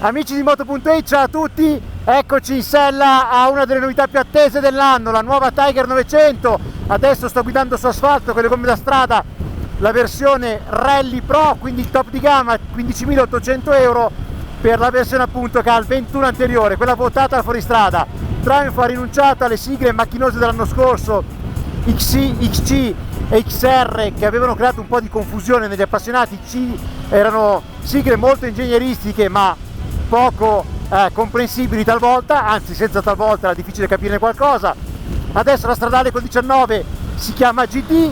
Amici di Moto.it, ciao a tutti, eccoci in sella a una delle novità più attese dell'anno, la nuova Tiger 900. Adesso sto guidando su asfalto con le gomme da strada, la versione Rally Pro, quindi top di gamma, 15.800 euro per la versione appunto che ha il 21 anteriore, quella votata al fuoristrada. Triumph ha rinunciato alle sigle macchinose dell'anno scorso, XC, XC e XR, che avevano creato un po' di confusione negli appassionati. Erano sigle molto ingegneristiche ma poco comprensibili talvolta, anzi senza talvolta era difficile capirne qualcosa. Adesso la stradale con 19 si chiama GT,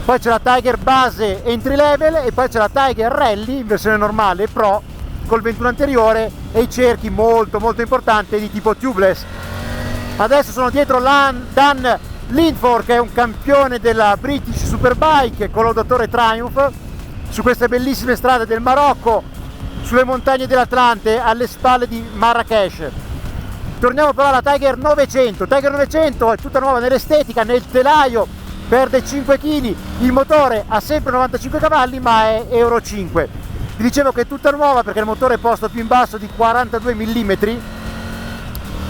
poi c'è la Tiger base entry level e poi c'è la Tiger Rally in versione normale Pro col 21 anteriore e i cerchi molto importanti di tipo tubeless. Adesso sono dietro Dan Lindford, che è un campione della British Superbike, collaudatore Triumph su queste bellissime strade del Marocco, sulle montagne dell'Atlante, alle spalle di Marrakesh. Torniamo però alla Tiger 900. Tiger 900 è tutta nuova nell'estetica, nel telaio, perde 5 kg, il motore ha sempre 95 cavalli ma è Euro 5. Vi dicevo che è tutta nuova perché il motore è posto più in basso di 42 mm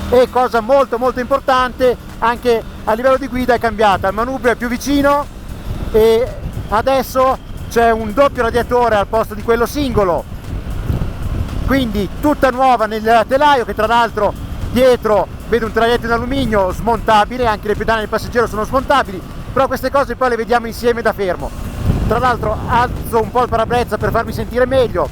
e, cosa molto importante, anche a livello di guida è cambiata, il manubrio è più vicino e adesso c'è un doppio radiatore al posto di quello singolo, quindi tutta nuova nel telaio, che tra l'altro dietro vedo un traghetto in alluminio smontabile, anche le pedane del passeggero sono smontabili, però queste cose poi le vediamo insieme da fermo. Tra l'altro alzo un po' il parabrezza per farmi sentire meglio,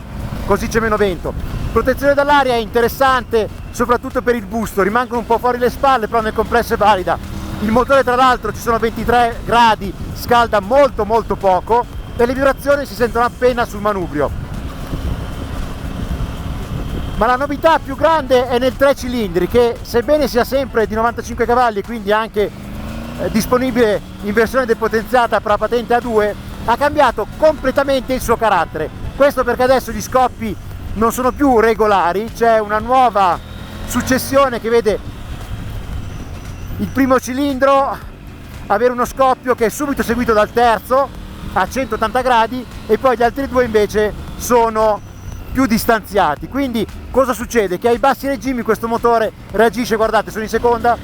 così c'è meno vento. Protezione dall'aria è interessante soprattutto per il busto, rimangono un po' fuori le spalle, però nel complesso è valida. Il motore, tra l'altro, ci sono 23 gradi, scalda molto poco e le vibrazioni si sentono appena sul manubrio. Ma la novità più grande è nel 3 cilindri, che sebbene sia sempre di 95 cavalli e quindi anche disponibile in versione depotenziata per la patente A2, ha cambiato completamente il suo carattere. Questo perché adesso gli scoppi non sono più regolari, c'è una nuova successione che vede il primo cilindro avere uno scoppio che è subito seguito dal terzo a 180 gradi e poi gli altri due invece sono più distanziati. Quindi cosa succede? Che ai bassi regimi questo motore reagisce, guardate, sono in seconda,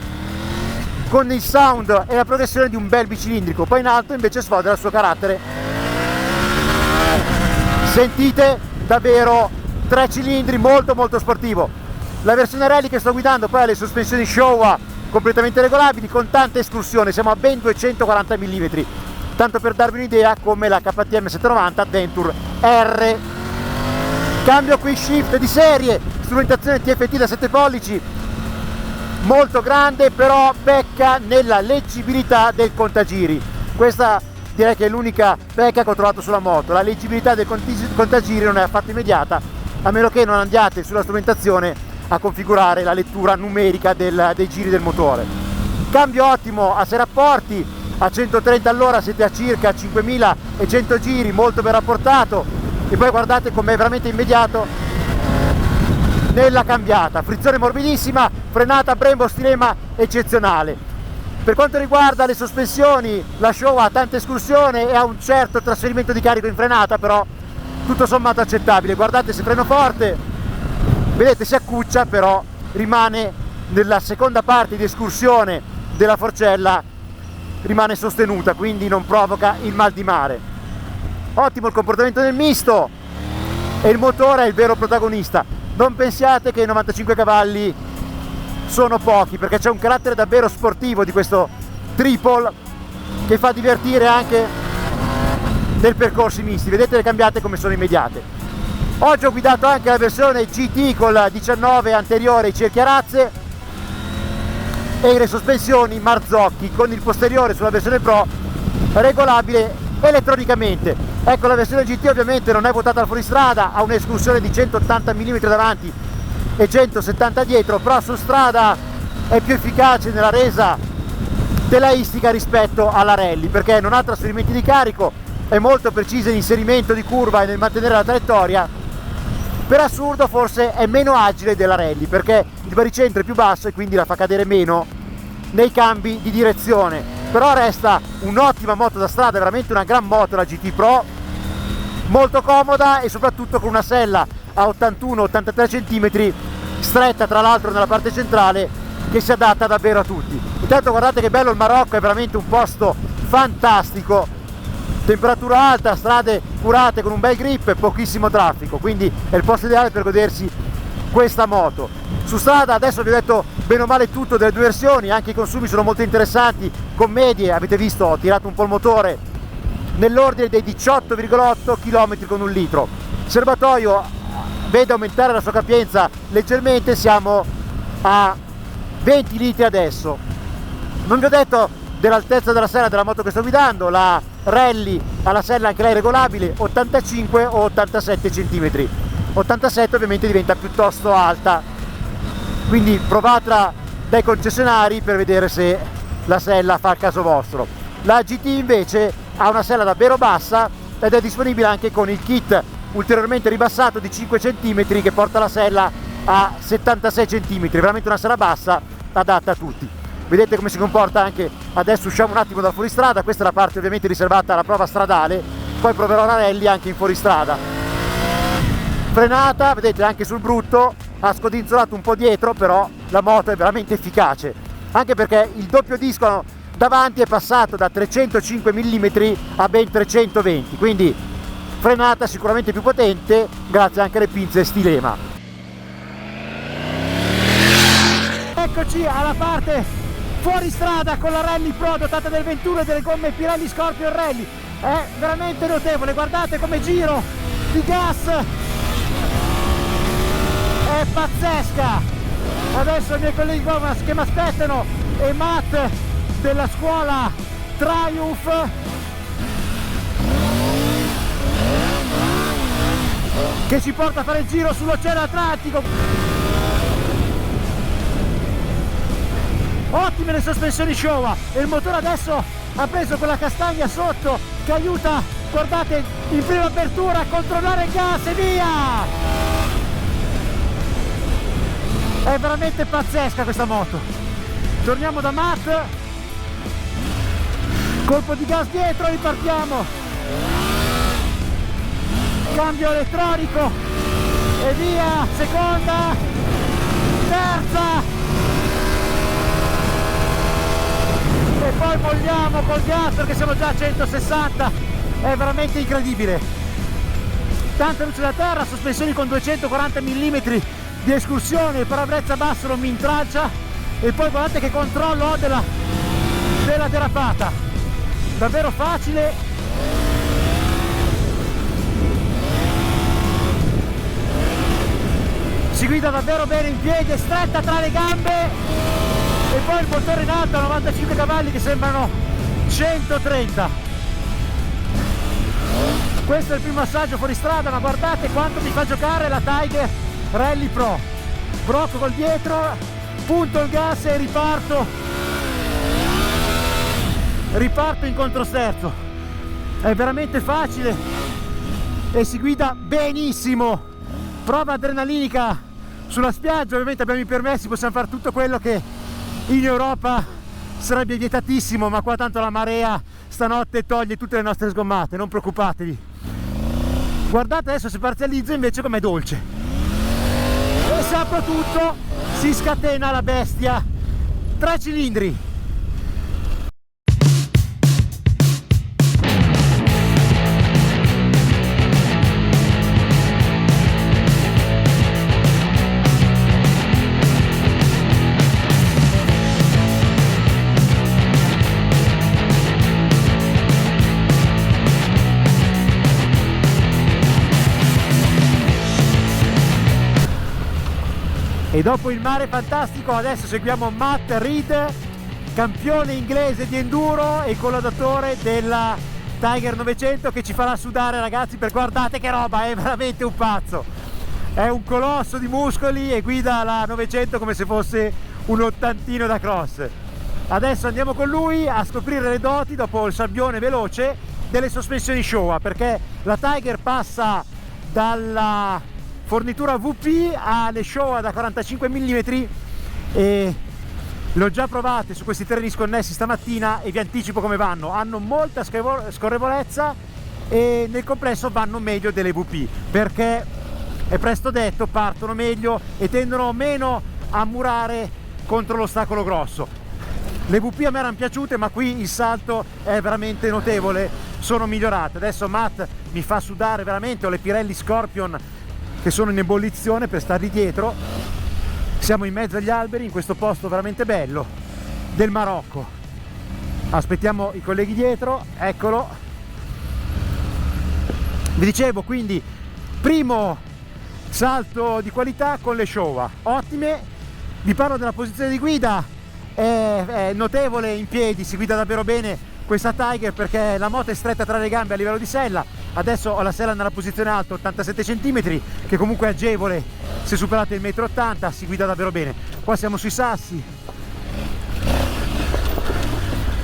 con il sound e la progressione di un bel bicilindrico, poi in alto invece sfodera il suo carattere. Sentite, davvero 3 cilindri molto sportivo. La versione Rally che sto guidando poi ha le sospensioni Showa completamente regolabili con tante escursioni, siamo a ben 240 mm, tanto per darvi un'idea come la KTM 790 Adventure R. Cambio quick shift di serie, strumentazione TFT da 7 pollici, molto grande, però pecca nella leggibilità del contagiri. Questa direi che è l'unica pecca che ho trovato sulla moto, la leggibilità del contagiri non è affatto immediata, a meno che non andiate sulla strumentazione a configurare la lettura numerica dei giri del motore. Cambio ottimo a 6 rapporti, a 130 all'ora siete a circa 5100 giri, molto ben rapportato. E poi guardate com'è veramente immediato nella cambiata, frizione morbidissima, frenata Brembo stilema eccezionale. Per quanto riguarda le sospensioni, la Showa ha tanta escursione e ha un certo trasferimento di carico in frenata, però tutto sommato accettabile. Guardate, se freno forte, vedete, si accuccia, però rimane nella seconda parte di escursione della forcella, rimane sostenuta, quindi non provoca il mal di mare. Ottimo il comportamento del misto e il motore è il vero protagonista. Non pensiate che i 95 cavalli sono pochi, perché c'è un carattere davvero sportivo di questo triple che fa divertire anche nei percorsi misti. Vedete le cambiate come sono immediate. Oggi ho guidato anche la versione GT con la 19 anteriore, i cerchi a razze e le sospensioni Marzocchi con il posteriore sulla versione Pro regolabile elettronicamente. Ecco, la versione GT ovviamente non è votata al fuoristrada, ha un'escursione di 180 mm davanti e 170 dietro, però su strada è più efficace nella resa telaistica rispetto alla Rally, perché non ha trasferimenti di carico, è molto precisa in inserimento di curva e nel mantenere la traiettoria. Per assurdo forse è meno agile della Rally, perché il baricentro è più basso e quindi la fa cadere meno nei cambi di direzione, però resta un'ottima moto da strada, veramente una gran moto la GT Pro, molto comoda e soprattutto con una sella a 81-83 cm, stretta tra l'altro nella parte centrale, che si adatta davvero a tutti. Intanto guardate che bello il Marocco, è veramente un posto fantastico, temperatura alta, strade curate con un bel grip e pochissimo traffico, quindi è il posto ideale per godersi questa moto. Su strada adesso vi ho detto bene o male tutto delle due versioni, anche i consumi sono molto interessanti, con medie, avete visto, ho tirato un po' il motore, nell'ordine dei 18,8 km con un litro. Il serbatoio vede aumentare la sua capienza leggermente, siamo a 20 litri adesso. Non vi ho detto dell'altezza della sella della moto che sto guidando, la Rally ha la sella anche lei regolabile, 85 o 87 cm. 87 ovviamente diventa piuttosto alta, quindi provatela dai concessionari per vedere se la sella fa il caso vostro. La GT invece ha una sella davvero bassa ed è disponibile anche con il kit ulteriormente ribassato di 5 cm che porta la sella a 76 cm, veramente una sella bassa adatta a tutti. Vedete come si comporta anche adesso. Usciamo un attimo dal fuoristrada, questa è la parte ovviamente riservata alla prova stradale, poi proverò la Rally anche in fuoristrada. Frenata, vedete anche sul brutto, ha scodinzolato un po' dietro, però la moto è veramente efficace, anche perché il doppio disco davanti è passato da 305 mm a ben 320, quindi frenata sicuramente più potente grazie anche alle pinze stilema. Eccoci alla parte fuoristrada con la Rally Pro dotata del 21 e delle gomme Pirelli Scorpion Rally. È veramente notevole, guardate come giro di gas, è pazzesca. Adesso i miei colleghi che mi aspettano e Matt della scuola Triumph che ci porta a fare il giro sull'Oceano Atlantico. Ottime le sospensioni Showa e il motore adesso ha preso quella castagna sotto che aiuta, guardate, in prima apertura a controllare il gas e via! È veramente pazzesca questa moto. Torniamo da Matt, colpo di gas dietro, ripartiamo, cambio elettronico e via, seconda, terza e poi molliamo col gas perché siamo già a 160. È veramente incredibile, tanta luce da terra, sospensioni con 240 mm di escursione, il parabrezza basso non mi intralcia e poi guardate che controllo ho della derapata, davvero facile. Si guida davvero bene in piedi, è stretta tra le gambe e poi il motore in alto a 95 cavalli che sembrano 130. Questo è il primo assaggio fuori strada, ma guardate quanto mi fa giocare la Tiger Rally Pro. Brocco col dietro, punto il gas e riparto in controsterzo. È veramente facile e si guida benissimo. Prova adrenalinica sulla spiaggia, ovviamente abbiamo i permessi, possiamo fare tutto quello che in Europa sarebbe vietatissimo, ma qua tanto la marea stanotte toglie tutte le nostre sgommate, non preoccupatevi. Guardate adesso se parzializzo invece com'è dolce. E se apro tutto si scatena la bestia. 3 cilindri. E dopo il mare fantastico adesso seguiamo Matt Reed, campione inglese di enduro e collaudatore della Tiger 900, che ci farà sudare, ragazzi, per guardate che roba, è veramente un pazzo, è un colosso di muscoli e guida la 900 come se fosse un ottantino da cross. Adesso andiamo con lui a scoprire le doti dopo il sabbione veloce delle sospensioni Showa, perché la Tiger passa dalla fornitura VP alle Showa da 45 mm e le ho già provate su questi terreni sconnessi stamattina e vi anticipo come vanno. Hanno molta scorrevolezza e nel complesso vanno meglio delle VP, perché è presto detto, partono meglio e tendono meno a murare contro l'ostacolo grosso. Le VP a me erano piaciute, ma qui il salto è veramente notevole, sono migliorate. Adesso Matt mi fa sudare veramente, ho le Pirelli Scorpion che sono in ebollizione per stargli dietro. Siamo in mezzo agli alberi in questo posto veramente bello del Marocco. Aspettiamo i colleghi dietro, eccolo. Vi dicevo, quindi primo salto di qualità con le Showa, ottime. Vi parlo della posizione di guida, è notevole in piedi, si guida davvero bene questa Tiger perché la moto è stretta tra le gambe a livello di sella. Adesso ho la sella nella posizione alta, 87 cm, che comunque è agevole se superate il 1,80 m, si guida davvero bene. Qua siamo sui sassi,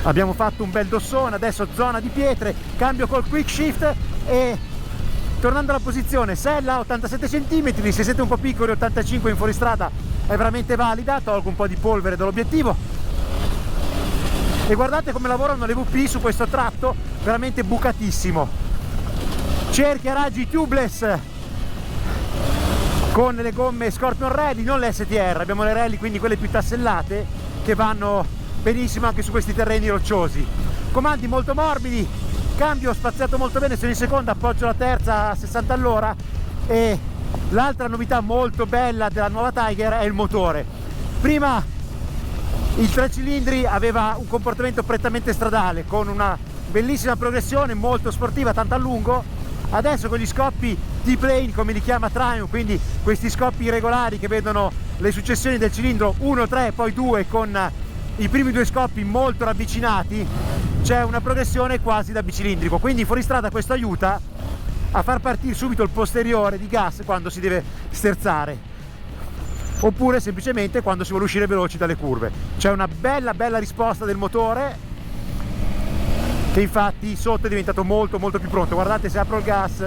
abbiamo fatto un bel dossone, adesso zona di pietre, cambio col quick shift e tornando alla posizione, sella 87 cm, se siete un po' piccoli 85 in fuoristrada è veramente valida, tolgo un po' di polvere dall'obiettivo. E guardate come lavorano le VP su questo tratto, veramente bucatissimo. Cerchia raggi tubeless con le gomme Scorpion Rally, non le STR, abbiamo le Rally, quindi quelle più tassellate che vanno benissimo anche su questi terreni rocciosi. Comandi molto morbidi, cambio spaziato molto bene, sono in seconda, appoggio la terza a 60 all'ora. E l'altra novità molto bella della nuova Tiger è il motore. Prima il 3 cilindri aveva un comportamento prettamente stradale con una bellissima progressione molto sportiva, tanto a lungo. Adesso con gli scoppi T-plane, come li chiama Triumph, quindi questi scoppi irregolari che vedono le successioni del cilindro 1, 3, poi 2 con i primi due scoppi molto ravvicinati, c'è una progressione quasi da bicilindrico, quindi fuori strada questo aiuta a far partire subito il posteriore di gas quando si deve sterzare, oppure semplicemente quando si vuole uscire veloci dalle curve. C'è una bella risposta del motore che infatti sotto è diventato molto più pronto. Guardate, se apro il gas,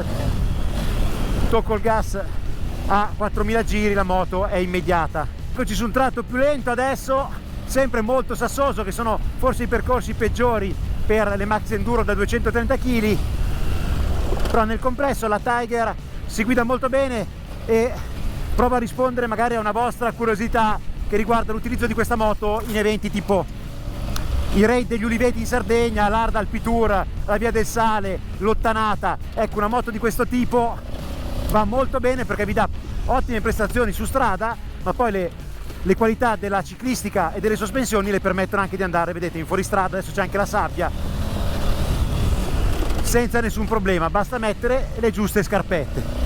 tocco il gas a 4000 giri, la moto è immediata. Eccoci su un tratto più lento adesso, sempre molto sassoso, che sono forse i percorsi peggiori per le Max Enduro da 230 kg, però nel complesso la Tiger si guida molto bene e prova a rispondere magari a una vostra curiosità che riguarda l'utilizzo di questa moto in eventi tipo i raid degli Uliveti in Sardegna, l'Arda Alpitour, la Via del Sale, l'Ottanata. Ecco, una moto di questo tipo va molto bene perché vi dà ottime prestazioni su strada, ma poi le qualità della ciclistica e delle sospensioni le permettono anche di andare, vedete, in fuoristrada. Adesso c'è anche la sabbia, senza nessun problema, basta mettere le giuste scarpette.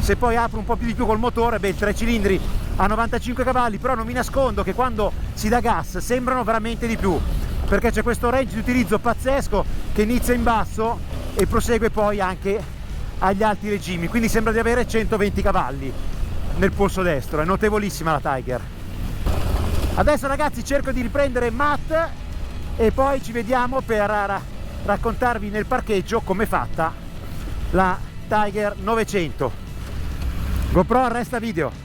Se poi apro un po' più di più col motore, beh, il 3 cilindri a 95 cavalli, però non mi nascondo che quando si dà gas sembrano veramente di più, perché c'è questo range di utilizzo pazzesco che inizia in basso e prosegue poi anche agli alti regimi, quindi sembra di avere 120 cavalli nel polso destro, è notevolissima la Tiger. Adesso ragazzi cerco di riprendere Matt e poi ci vediamo per raccontarvi nel parcheggio com'è fatta la Tiger 900. GoPro resta video.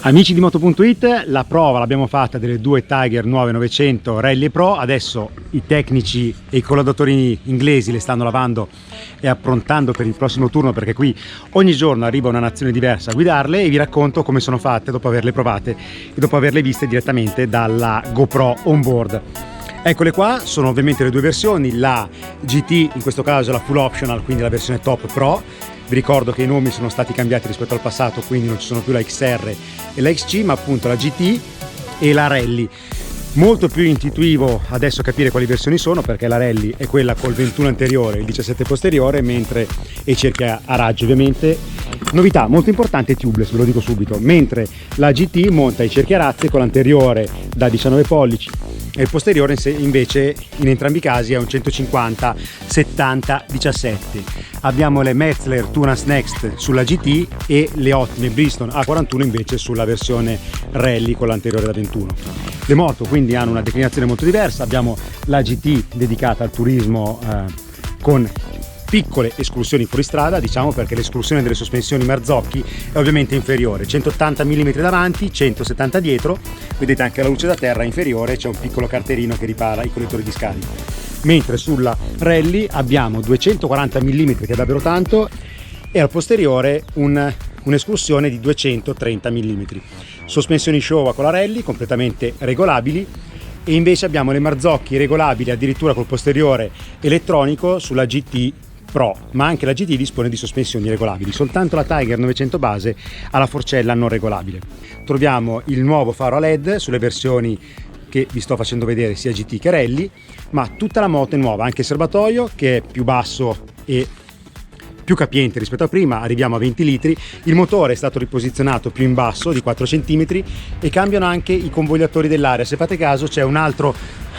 Amici di Moto.it, la prova l'abbiamo fatta delle due Tiger nuove 900 Rally Pro. Adesso i tecnici e i collaudatori inglesi le stanno lavando e approntando per il prossimo turno, perché qui ogni giorno arriva una nazione diversa a guidarle, e vi racconto come sono fatte dopo averle provate e dopo averle viste direttamente dalla GoPro on board. Eccole qua, sono ovviamente le due versioni, la GT, in questo caso la full optional, quindi la versione top pro. Vi ricordo che i nomi sono stati cambiati rispetto al passato, quindi non ci sono più la XR e la XC, ma appunto la GT e la Rally. Molto più intuitivo adesso capire quali versioni sono, perché la Rally è quella col 21 anteriore e il 17 posteriore, mentre e cerchia a raggi ovviamente. Novità molto importante, tubeless, ve lo dico subito, mentre la GT monta i cerchiarazzi con l'anteriore da 19 pollici e il posteriore invece in entrambi i casi è un 150 70 17. Abbiamo le Metzler Tunas Next sulla GT e le ottime Bristol A41 invece sulla versione Rally con l'anteriore da 21. Le moto quindi hanno una declinazione molto diversa. Abbiamo la GT dedicata al turismo con piccole escursioni fuoristrada, diciamo, perché l'escursione delle sospensioni Marzocchi è ovviamente inferiore, 180 mm davanti, 170 dietro, vedete anche la luce da terra inferiore, c'è un piccolo carterino che ripara i collettori di scarico, mentre sulla Rally abbiamo 240 mm, che è davvero tanto, e al posteriore un'escursione di 230 mm. Sospensioni Showa con la Rally completamente regolabili, e invece abbiamo le Marzocchi regolabili addirittura col posteriore elettronico sulla GT Pro, ma anche la GT dispone di sospensioni regolabili. Soltanto la Tiger 900 base ha la forcella non regolabile. Troviamo il nuovo faro a LED sulle versioni che vi sto facendo vedere, sia GT che Rally, ma tutta la moto è nuova, anche il serbatoio che è più basso e più capiente rispetto a prima, arriviamo a 20 litri, il motore è stato riposizionato più in basso di 4 cm e cambiano anche i convogliatori dell'aria. Se fate caso c'è un altro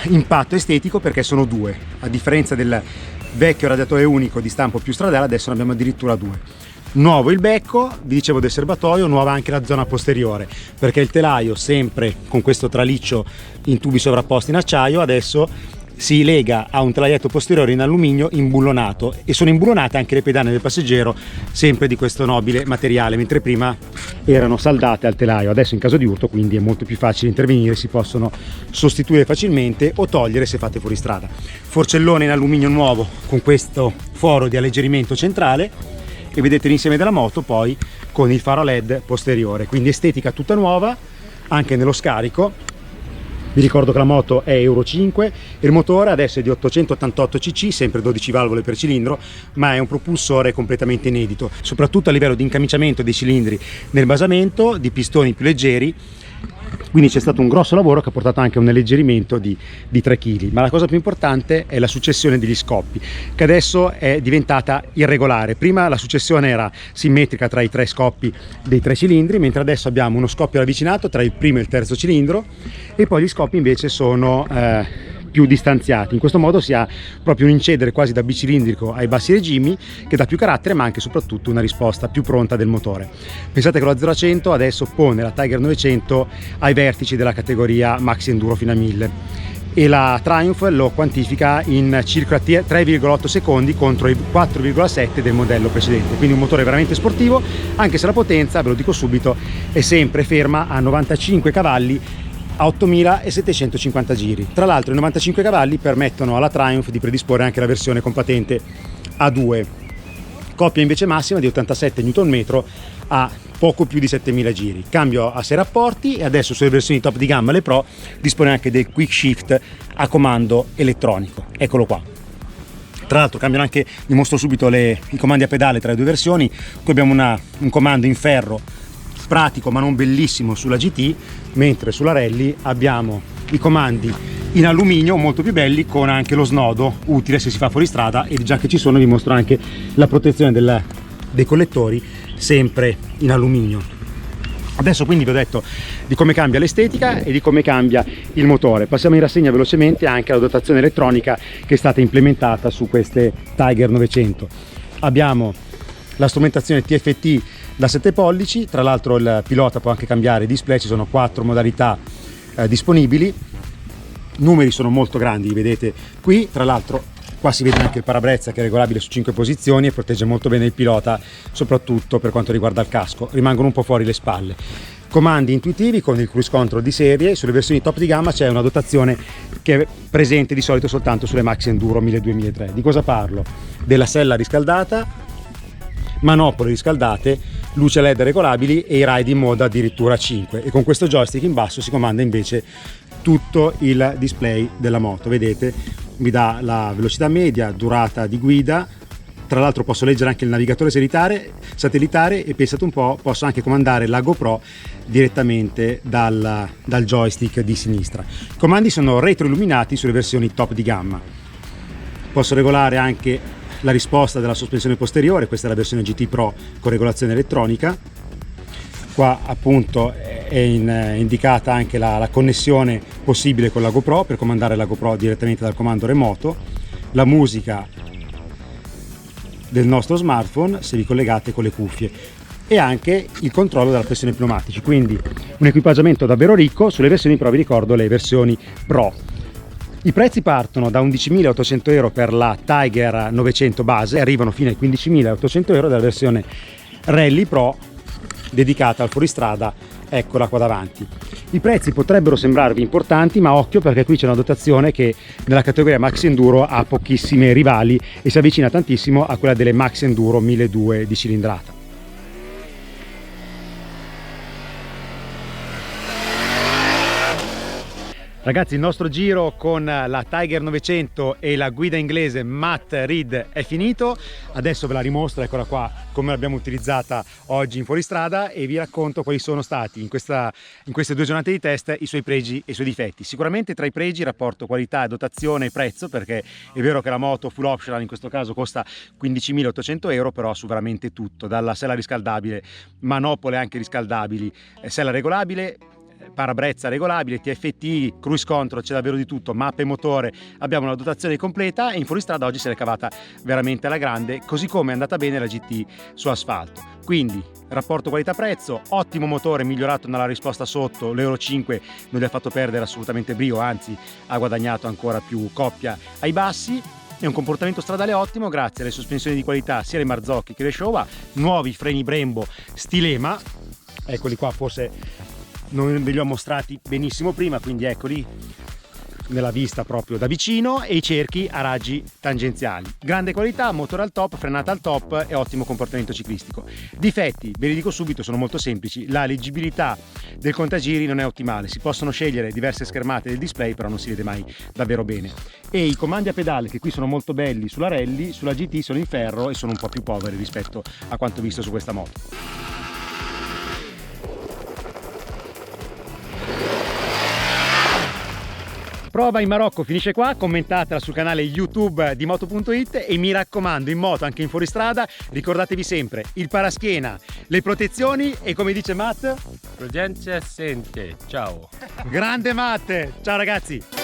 impatto estetico perché sono due, a differenza del vecchio radiatore unico di stampo più stradale, adesso ne abbiamo addirittura due. Nuovo il becco, vi dicevo del serbatoio, nuova anche la zona posteriore, perché il telaio, sempre con questo traliccio in tubi sovrapposti in acciaio, adesso si lega a un telaietto posteriore in alluminio imbullonato, e sono imbullonate anche le pedane del passeggero, sempre di questo nobile materiale, mentre prima erano saldate al telaio. Adesso in caso di urto quindi è molto più facile intervenire, si possono sostituire facilmente o togliere se fate fuori strada. Forcellone in alluminio nuovo con questo foro di alleggerimento centrale, e vedete l'insieme della moto poi con il faro LED posteriore, quindi estetica tutta nuova anche nello scarico. Vi ricordo che la moto è Euro 5 e il motore adesso è di 888 cc, sempre 12 valvole per cilindro, ma è un propulsore completamente inedito, soprattutto a livello di incamiciamento dei cilindri nel basamento, di pistoni più leggeri. Quindi c'è stato un grosso lavoro che ha portato anche a un alleggerimento di 3 kg, ma la cosa più importante è la successione degli scoppi, che adesso è diventata irregolare. Prima la successione era simmetrica tra i 3 scoppi dei 3 cilindri, mentre adesso abbiamo uno scoppio ravvicinato tra il primo e il terzo cilindro, e poi gli scoppi invece sono più distanziati. In questo modo si ha proprio un incedere quasi da bicilindrico ai bassi regimi, che dà più carattere ma anche e soprattutto una risposta più pronta del motore. Pensate che lo 0 a 100 adesso pone la Tiger 900 ai vertici della categoria Maxi Enduro fino a 1000, e la Triumph lo quantifica in circa 3,8 secondi contro i 4,7 del modello precedente. Quindi un motore veramente sportivo, anche se la potenza, ve lo dico subito, è sempre ferma a 95 cavalli a 8750 giri. Tra l'altro i 95 cavalli permettono alla Triumph di predisporre anche la versione con patente A2, coppia invece massima di 87 Nm a poco più di 7000 giri. Cambio a 6 rapporti, e adesso sulle versioni top di gamma, le Pro, dispone anche del quick shift a comando elettronico. Eccolo qua. Tra l'altro cambiano anche, vi mostro subito i comandi a pedale tra le due versioni. Qui abbiamo un comando in ferro pratico ma non bellissimo sulla GT, mentre sulla Rally abbiamo i comandi in alluminio molto più belli, con anche lo snodo utile se si fa fuori strada, e già che ci sono vi mostro anche la protezione dei collettori sempre in alluminio. Adesso quindi vi ho detto di come cambia l'estetica e di come cambia il motore. Passiamo in rassegna velocemente anche alla dotazione elettronica che è stata implementata su queste Tiger 900. Abbiamo la strumentazione TFT da 7 pollici, tra l'altro il pilota può anche cambiare display, ci sono 4 modalità disponibili, numeri sono molto grandi, vedete qui. Tra l'altro qua si vede anche il parabrezza che è regolabile su 5 posizioni e protegge molto bene il pilota, soprattutto per quanto riguarda il casco, rimangono un po' fuori le spalle. Comandi intuitivi con il cruise control di serie. Sulle versioni top di gamma c'è una dotazione che è presente di solito soltanto sulle Maxi Enduro 1200-1300. Di cosa parlo? Della sella riscaldata, manopole riscaldate, luce LED regolabili e i ride in moda addirittura 5, e con questo joystick in basso si comanda invece tutto il display della moto. Vedete, mi dà la velocità media, durata di guida. Tra l'altro posso leggere anche il navigatore satellitare, e pensate un po', posso anche comandare la GoPro direttamente dal joystick di sinistra. I comandi sono retroilluminati sulle versioni top di gamma. Posso regolare anche la risposta della sospensione posteriore, questa è la versione GT Pro con regolazione elettronica. Qua appunto è indicata anche la connessione possibile con la GoPro, per comandare la GoPro direttamente dal comando remoto, la musica del nostro smartphone se vi collegate con le cuffie, e anche il controllo della pressione pneumatici. Quindi un equipaggiamento davvero ricco. Sulle versioni Pro vi ricordo le versioni Pro. I prezzi partono da 11.800 euro per la Tiger 900 base e arrivano fino ai 15.800 euro della versione Rally Pro dedicata al fuoristrada, eccola qua davanti. I prezzi potrebbero sembrarvi importanti, ma occhio, perché qui c'è una dotazione che nella categoria Max Enduro ha pochissime rivali e si avvicina tantissimo a quella delle Max Enduro 1200 di cilindrata. Ragazzi, il nostro giro con la Tiger 900 e la guida inglese Matt Reed è finito. Adesso ve la rimostro, eccola qua, come l'abbiamo utilizzata oggi in fuoristrada, e vi racconto quali sono stati in queste 2 giornate di test i suoi pregi e i suoi difetti. Sicuramente tra i pregi rapporto qualità, dotazione e prezzo, perché è vero che la moto full optional in questo caso costa 15.800 euro, però su veramente tutto, dalla sella riscaldabile, manopole anche riscaldabili, sella regolabile, parabrezza regolabile, TFT, cruise control, c'è davvero di tutto, mappe motore, abbiamo una dotazione completa e in fuoristrada oggi se l'è cavata veramente alla grande, così come è andata bene la GT su asfalto. Quindi rapporto qualità-prezzo, ottimo motore migliorato nella risposta sotto, l'Euro 5 non gli ha fatto perdere assolutamente brio, anzi ha guadagnato ancora più coppia ai bassi. È un comportamento stradale ottimo grazie alle sospensioni di qualità sia le Marzocchi che le Showa, nuovi freni Brembo Stilema, eccoli qua, forse non ve li ho mostrati benissimo prima, quindi eccoli nella vista proprio da vicino, e i cerchi a raggi tangenziali. Grande qualità, motore al top, frenata al top e ottimo comportamento ciclistico. Difetti, ve li dico subito, sono molto semplici. La leggibilità del contagiri non è ottimale, si possono scegliere diverse schermate del display, però non si vede mai davvero bene. E i comandi a pedale, che qui sono molto belli sulla Rally, sulla GT sono in ferro e sono un po' più poveri rispetto a quanto visto su questa moto. Prova in Marocco finisce qua, commentatela sul canale YouTube di Moto.it e mi raccomando, in moto anche in fuoristrada ricordatevi sempre il paraschiena, le protezioni e, come dice Matt, Prudenza sempre, ciao. grande Matt, ciao ragazzi.